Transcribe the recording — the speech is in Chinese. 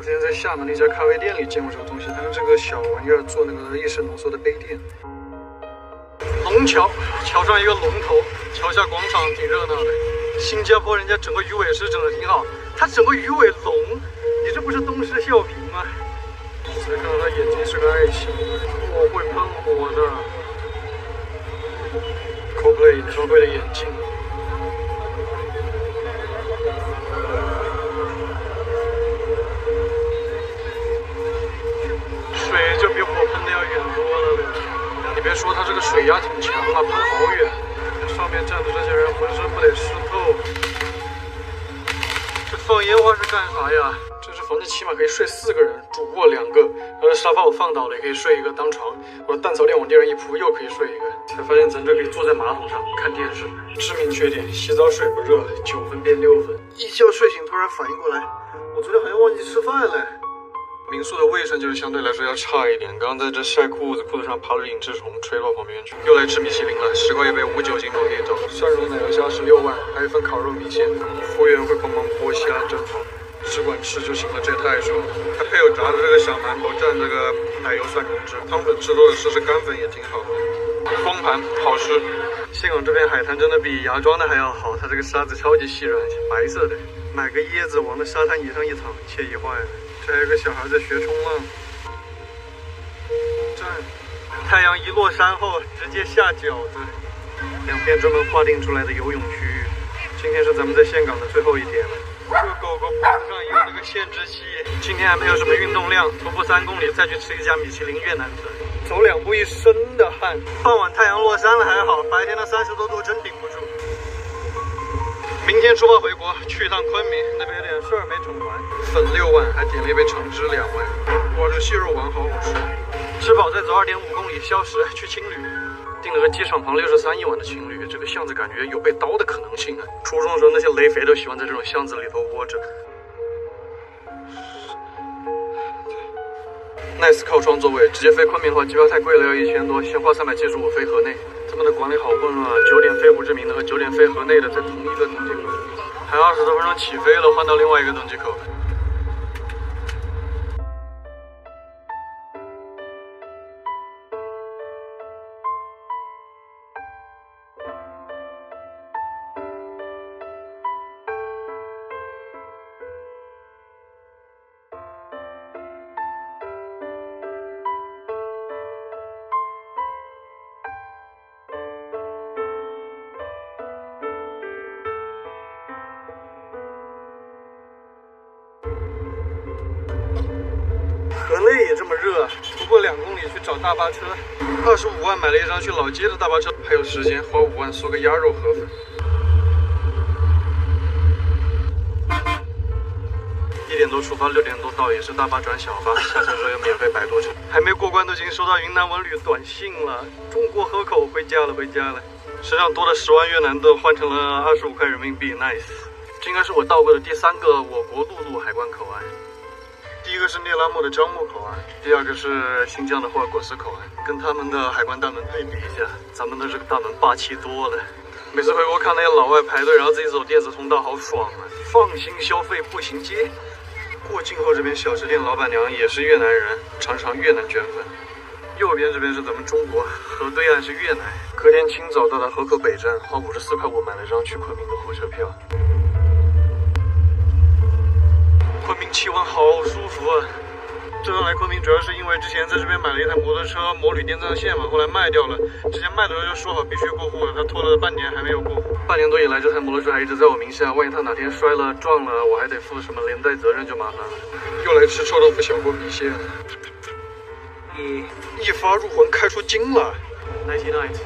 我之前在厦门的一家咖啡店里见过这个东西，它用这个小玩意儿做那个意式浓缩的杯垫。龙桥，桥上一个龙头，桥下广场挺热闹的。新加坡人家整个鱼尾狮整的挺好，它整个鱼尾龙，你这不是东施效颦吗？再看到他眼睛是个爱心，我会喷火的。Coldplay 演唱会的眼镜。水就比火喷的要远多了。你别说，它这个水压挺强啊，喷好远。上面站的这些人浑身不得湿透。这放烟花是干啥呀？这只房间起码可以睡4个人，主卧2个，沙发我放倒了也可以睡一个当床。我的蛋槽垫往地上一铺又可以睡一个。才发现咱这可以坐在马桶上看电视。致命缺点，洗澡水不热，9分变6分。一觉睡醒突然反应过来，我昨天好像忘记吃饭了。民宿的卫生就是相对来说要差一点。刚刚在这晒裤子，裤子上爬了隐翅虫，吹到旁边去。又来吃米其林了，10块一杯无酒精莫吉托，蒜蓉奶油虾16万，还有一份烤肉米线。服务员会帮忙剥虾，真好。只管吃就行了，这也太爽了。它配有炸的这个小馒头蘸这个奶油蒜蓉汁，汤粉吃多了试试干粉也挺好的。光盘好吃。岘港这片海滩真的比芽庄的还要好，它这个沙子超级细软，白色的。买个椰子往那沙滩椅上一躺，惬意坏了。这还有个小孩在学冲浪。站，太阳一落山后直接下饺子。2片专门划定出来的游泳区域。今天是咱们在岘港的最后一天了。这个狗狗脖子上有那个限制器。今天还没有什么运动量，徒步3公里，再去吃一家米其林越南粉。走2步一身的汗。傍晚太阳落山了还好，白天的30多度真顶不住。明天出发回国，去一趟昆明，那边有点事儿没整完。粉6万，还点了一杯橙汁2万。哇，这蟹肉丸好好吃。吃饱再走2.5公里消食，去青旅。订了个机场旁63一晚的青旅，这个巷子感觉有被刀的可能性啊！初中的时候那些雷肥都喜欢在这种巷子里头窝着。nice 靠窗座位，直接飞昆明的话机票太贵了，要1000多，先花375飞河内。他们的管理好混乱啊，9点飞胡志明的和9点飞河内的在同一个登机口，还20多分钟起飞了，换到另外一个登机口。河内也这么热，不过2公里去找大巴车，25万买了一张去老街的大巴车，还有时间花5万嗦个鸭肉河粉。1点多出发，6点多到，也是大巴转小巴，下车之后又免费摆渡车。还没过关都已经收到云南文旅短信了，中国河口回家了，回家了。身上多了10万越南盾，换成了25块人民币 ，nice。这应该是我到过的第3个我国陆路海关口岸。第一个是聂拉木的樟木口岸，第2个是新疆的霍尔果斯口岸。跟他们的海关大门对比一下，咱们的这个大门霸气多了。每次回国看那些老外排队，然后自己走电子通道，好爽啊！放心消费步行街。过境后这边小吃店老板娘也是越南人，尝尝越南卷粉。右边这边是咱们中国，河对岸是越南。隔天清早到达河口北站，花54块5买了张去昆明的火车票。昆明气温好舒服啊！这趟来昆明主要是因为之前在这边买了一台摩托车摩旅滇藏线嘛，后来卖掉了。之前卖的时候就说好必须过户的，他拖了半年还没有过户。半年多以来，这台摩托车还一直在我名下，万一他哪天摔了撞了，我还得负什么连带责任，就麻烦了。又来吃臭豆腐小锅米线，一发入魂，开出筋了。Nighty night。